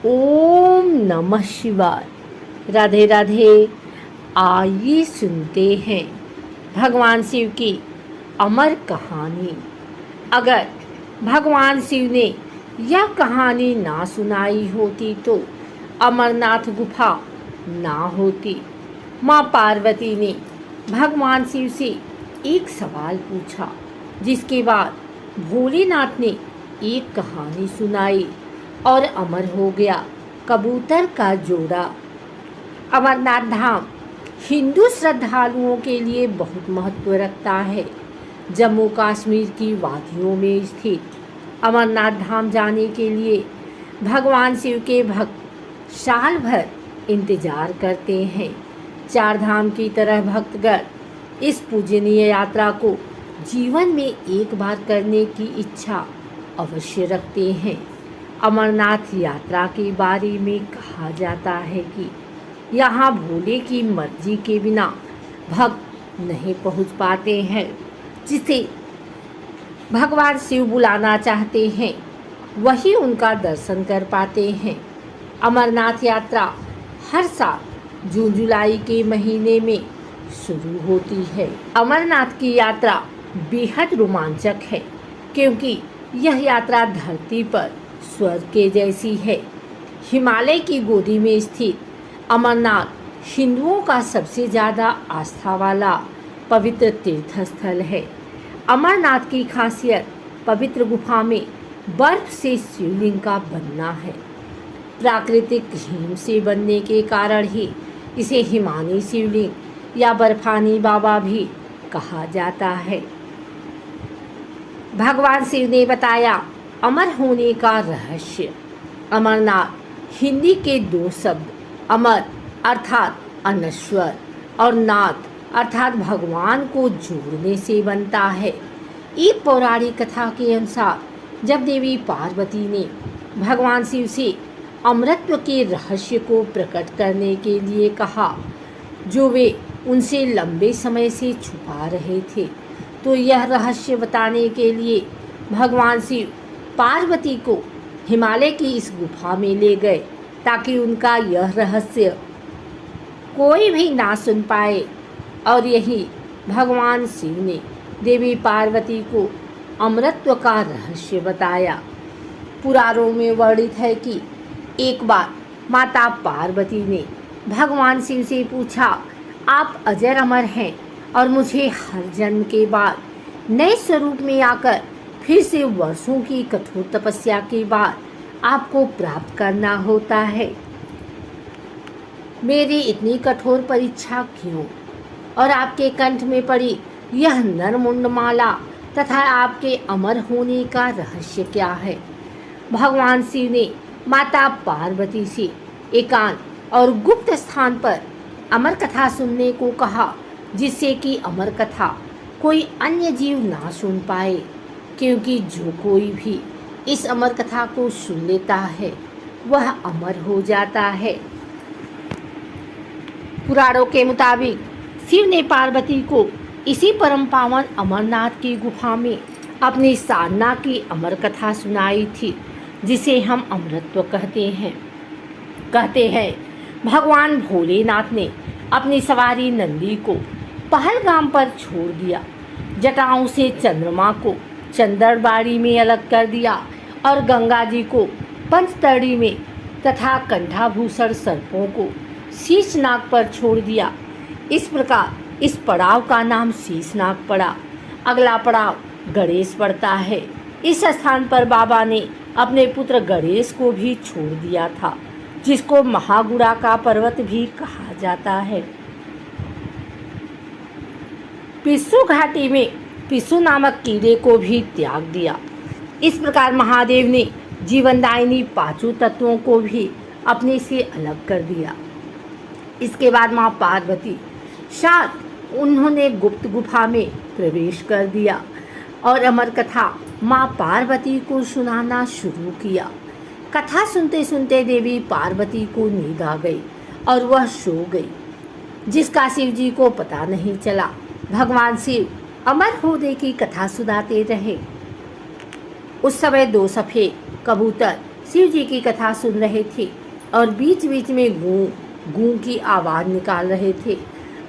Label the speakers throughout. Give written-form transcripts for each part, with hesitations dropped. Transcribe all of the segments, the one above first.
Speaker 1: ओम नमः शिवाय। राधे राधे। आइए सुनते हैं भगवान शिव की अमर कहानी। अगर भगवान शिव ने यह कहानी ना सुनाई होती तो अमरनाथ गुफा ना होती। माँ पार्वती ने भगवान शिव से एक सवाल पूछा, जिसके बाद भोलेनाथ ने एक कहानी सुनाई और अमर हो गया कबूतर का जोड़ा। अमरनाथ धाम हिंदू श्रद्धालुओं के लिए बहुत महत्व रखता है। जम्मू कश्मीर की वादियों में स्थित अमरनाथ धाम जाने के लिए भगवान शिव के भक्त साल भर इंतजार करते हैं। चार धाम की तरह भक्तगण इस पूजनीय यात्रा को जीवन में एक बार करने की इच्छा अवश्य रखते हैं। अमरनाथ यात्रा के बारे में कहा जाता है कि यहाँ भोले की मर्जी के बिना भक्त नहीं पहुँच पाते हैं। जिसे भगवान शिव बुलाना चाहते हैं वही उनका दर्शन कर पाते हैं। अमरनाथ यात्रा हर साल जून जुलाई के महीने में शुरू होती है। अमरनाथ की यात्रा बेहद रोमांचक है, क्योंकि यह यात्रा धरती पर स्वर्ग के जैसी है। हिमालय की गोदी में स्थित अमरनाथ हिंदुओं का सबसे ज़्यादा आस्था वाला पवित्र तीर्थ स्थल है। अमरनाथ की खासियत पवित्र गुफा में बर्फ से शिवलिंग का बनना है। प्राकृतिक हिम से बनने के कारण ही इसे हिमानी शिवलिंग या बर्फानी बाबा भी कहा जाता है। भगवान शिव ने बताया अमर होने का रहस्य। अमरनाथ हिंदी के दो शब्द अमर अर्थात अनश्वर और नाथ अर्थात भगवान को जोड़ने से बनता है। एक पौराणिक कथा के अनुसार जब देवी पार्वती ने भगवान शिव से अमरत्व के रहस्य को प्रकट करने के लिए कहा, जो वे उनसे लंबे समय से छुपा रहे थे, तो यह रहस्य बताने के लिए भगवान शिव पार्वती को हिमालय की इस गुफा में ले गए, ताकि उनका यह रहस्य कोई भी ना सुन पाए। और यही भगवान शिव ने देवी पार्वती को अमरत्व का रहस्य बताया। पुराणों में वर्णित है कि एक बार माता पार्वती ने भगवान शिव से पूछा, आप अजर अमर हैं और मुझे हर जन्म के बाद नए स्वरूप में आकर फिर से वर्षों की कठोर तपस्या के बाद आपको प्राप्त करना होता है। मेरी इतनी कठोर परीक्षा क्यों? और आपके कंठ में पड़ी यह नरमुंड माला तथा आपके अमर होने का रहस्य क्या है? भगवान शिव ने माता पार्वती से एकांत और गुप्त स्थान पर अमर कथा सुनने को कहा, जिससे कि अमर कथा कोई अन्य जीव ना सुन पाए, क्योंकि जो कोई भी इस अमर कथा को सुन लेता है वह अमर हो जाता है। पुराणों के मुताबिक शिव ने पार्वती को इसी परम पावन अमरनाथ की गुफा में अपनी साधना की अमर कथा सुनाई थी, जिसे हम अमरत्व कहते हैं। भगवान भोलेनाथ ने अपनी सवारी नंदी को पहलगाम पर छोड़ दिया, जटाओं से चंद्रमा को चंदरबाड़ी में अलग कर दिया और गंगा जी को पंचतड़ी में तथा कंठाभूषण सर्पों को शीशनाग पर छोड़ दिया। इस प्रकार इस पड़ाव का नाम शीशनाग पड़ा। अगला पड़ाव गणेश पड़ता है। इस स्थान पर बाबा ने अपने पुत्र गणेश को भी छोड़ दिया था, जिसको महागुड़ा का पर्वत भी कहा जाता है। पिस्सू घाटी में पिस्सू नामक कीड़े को भी त्याग दिया। इस प्रकार महादेव ने जीवनदायिनी पांचों तत्वों को भी अपने से अलग कर दिया। इसके बाद माँ पार्वती साथ उन्होंने गुप्त गुफा में प्रवेश कर दिया और अमर कथा माँ पार्वती को सुनाना शुरू किया। कथा सुनते सुनते देवी पार्वती को नींद आ गई और वह सो गई, जिसका शिव जी को पता नहीं चला। भगवान शिव अमर होने की कथा सुनाते रहे। उस समय दो सफ़ेद कबूतर शिव जी की कथा सुन रहे थे और बीच बीच में गूं गूं की आवाज़ निकाल रहे थे।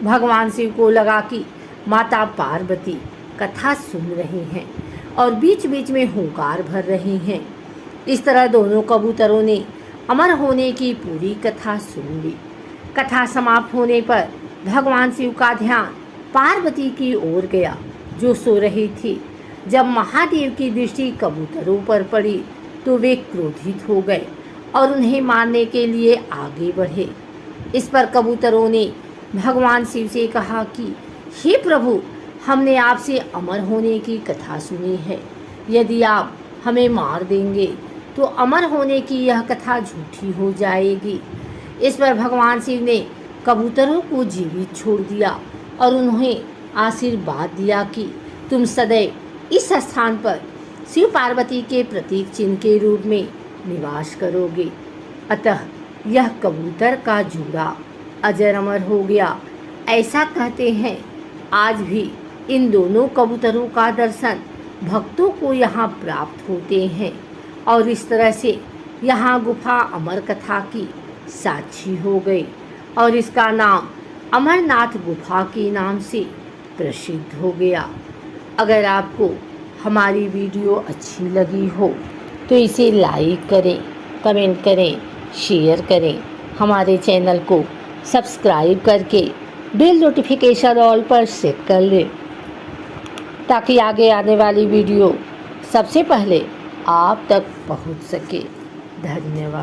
Speaker 1: भगवान शिव को लगा कि माता पार्वती कथा सुन रही हैं और बीच बीच में हुंकार भर रही हैं। इस तरह दोनों कबूतरों ने अमर होने की पूरी कथा सुन ली। कथा समाप्त होने पर भगवान शिव का ध्यान पार्वती की ओर गया, जो सो रही थी। जब महादेव की दृष्टि कबूतरों पर पड़ी तो वे क्रोधित हो गए और उन्हें मारने के लिए आगे बढ़े। इस पर कबूतरों ने भगवान शिव से कहा कि हे प्रभु, हमने आपसे अमर होने की कथा सुनी है। यदि आप हमें मार देंगे तो अमर होने की यह कथा झूठी हो जाएगी। इस पर भगवान शिव ने कबूतरों को जीवित छोड़ दिया और उन्हें आशीर्वाद दिया कि तुम सदैव इस स्थान पर शिव पार्वती के प्रतीक चिन्ह के रूप में निवास करोगे। अतः यह कबूतर का जोड़ा अजर अमर हो गया। ऐसा कहते हैं आज भी इन दोनों कबूतरों का दर्शन भक्तों को यहाँ प्राप्त होते हैं और इस तरह से यहाँ गुफा अमर कथा की साक्षी हो गई और इसका नाम अमरनाथ गुफा के नाम से प्रसिद्ध हो गया। अगर आपको हमारी वीडियो अच्छी लगी हो तो इसे लाइक करें, कमेंट करें, शेयर करें। हमारे चैनल को सब्सक्राइब करके बेल नोटिफिकेशन ऑल पर सेट कर लें ताकि आगे आने वाली वीडियो सबसे पहले आप तक पहुंच सके। धन्यवाद।